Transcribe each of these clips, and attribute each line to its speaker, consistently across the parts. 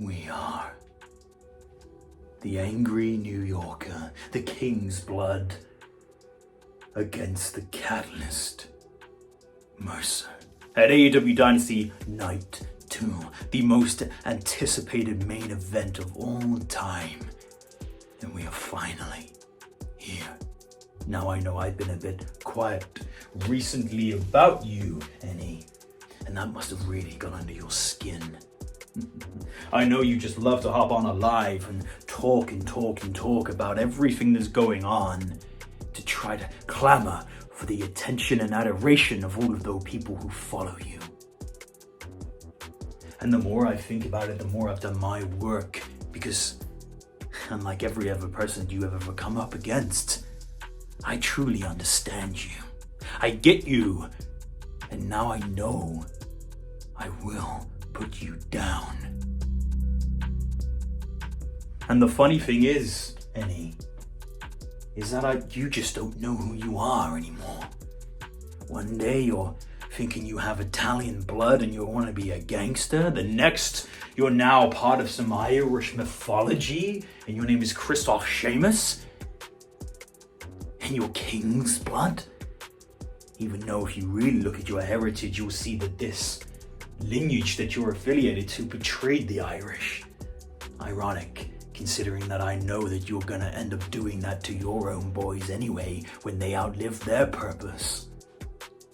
Speaker 1: We are the angry New Yorker, the King's Blood, against the Catalyst Mercer. At AAW Dynasty Night 2, the most anticipated main event of all time. And we are finally here. Now I know I've been a bit quiet recently about you, Annie, and that must have really gone under your skin. I know you just love to hop on a live and talk about everything that's going on to try to clamor for the attention and adoration of all of those people who follow you. And the more I think about it, the more I've done my work, because unlike every other person you have ever come up against, I truly understand you. I get you. And now I know I will put you down. And the funny thing is, Annie, is that you just don't know who you are anymore. One day you're thinking you have Italian blood and you want to be a gangster. The next, you're now part of some Irish mythology and your name is Christoph Seamus. And you're King's Blood. Even though if you really look at your heritage, you'll see that this lineage that you're affiliated to betrayed the Irish. Ironic, considering that I know that you're gonna end up doing that to your own boys anyway when they outlive their purpose.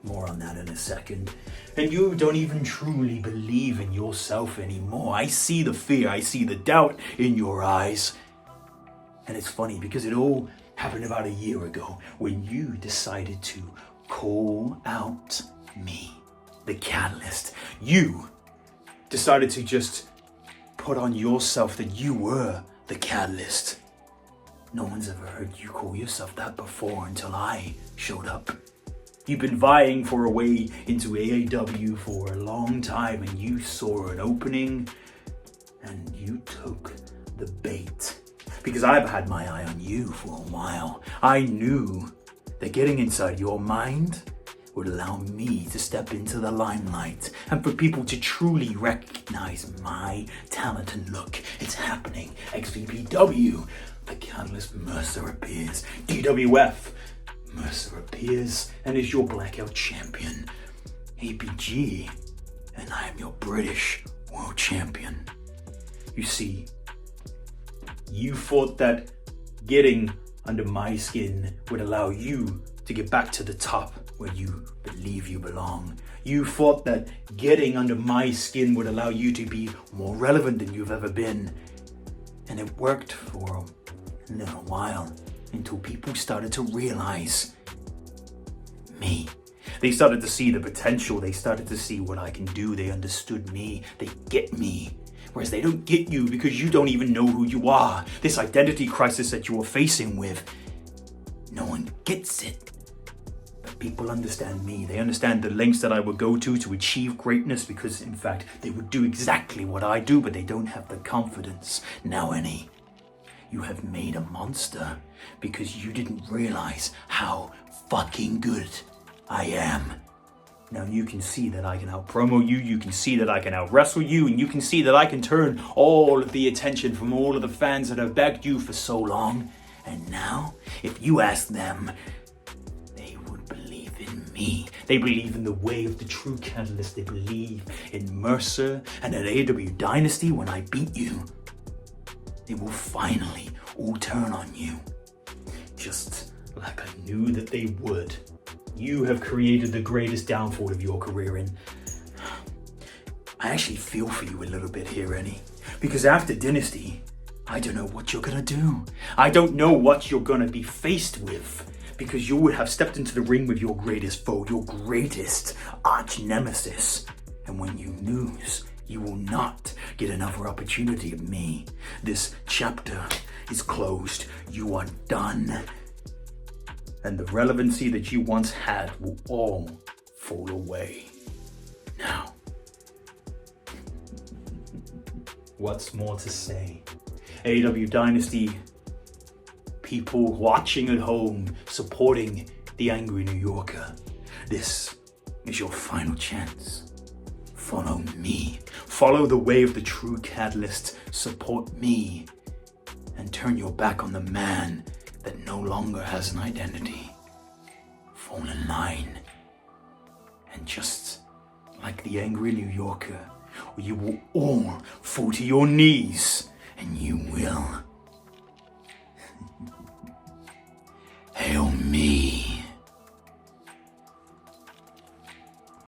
Speaker 1: More on that in a second. And you don't even truly believe in yourself anymore. I see the fear, I see the doubt in your eyes. And it's funny because it all happened about a year ago when you decided to call out me, the Catalyst. You decided to just put on yourself that you were the Catalyst. No one's ever heard you call yourself that before until I showed up. You've been vying for a way into AAW for a long time and you saw an opening and you took the bait. Because I've had my eye on you for a while. I knew that getting inside your mind would allow me to step into the limelight and for people to truly recognize my talent and look. It's happening. XVPW, the Catalyst Mercer appears. DWF, Mercer appears and is your blackout champion. APG, and I am your British world champion. You see, you thought that getting under my skin would allow you to get back to the top where you believe you belong. You thought that getting under my skin would allow you to be more relevant than you've ever been. And it worked for a little while until people started to realize me. They started to see the potential. They started to see what I can do. They understood me. They get me. Whereas they don't get you because you don't even know who you are. This identity crisis that you are facing with, no one gets it. But people understand me. They understand the lengths that I would go to achieve greatness because, in fact, they would do exactly what I do, but they don't have the confidence. Now, Annie, you have made a monster because you didn't realize how fucking good I am. Now you can see that I can out-promo you, you can see that I can out-wrestle you, and you can see that I can turn all of the attention from all of the fans that have begged you for so long. And now, if you ask them, they would believe in me. They believe in the way of the true Catalyst. They believe in Mercer and at AAW Dynasty when I beat you. They will finally all turn on you. Just like I knew that they would. You have created the greatest downfall of your career, and I actually feel for you a little bit here, Annie. Because after Dynasty, I don't know what you're gonna do. I don't know what you're gonna be faced with. Because you would have stepped into the ring with your greatest foe, your greatest arch nemesis. And when you lose, you will not get another opportunity of me. This chapter is closed. You are done. And the relevancy that you once had will all fall away. Now, what's more to say? AAW Dynasty, people watching at home, supporting the angry New Yorker, this is your final chance. Follow me. follow the way of the true Catalyst, support me, and turn your back on the man that no longer has an identity. Fall in line. And just like the angry New Yorker, you will all fall to your knees, and you will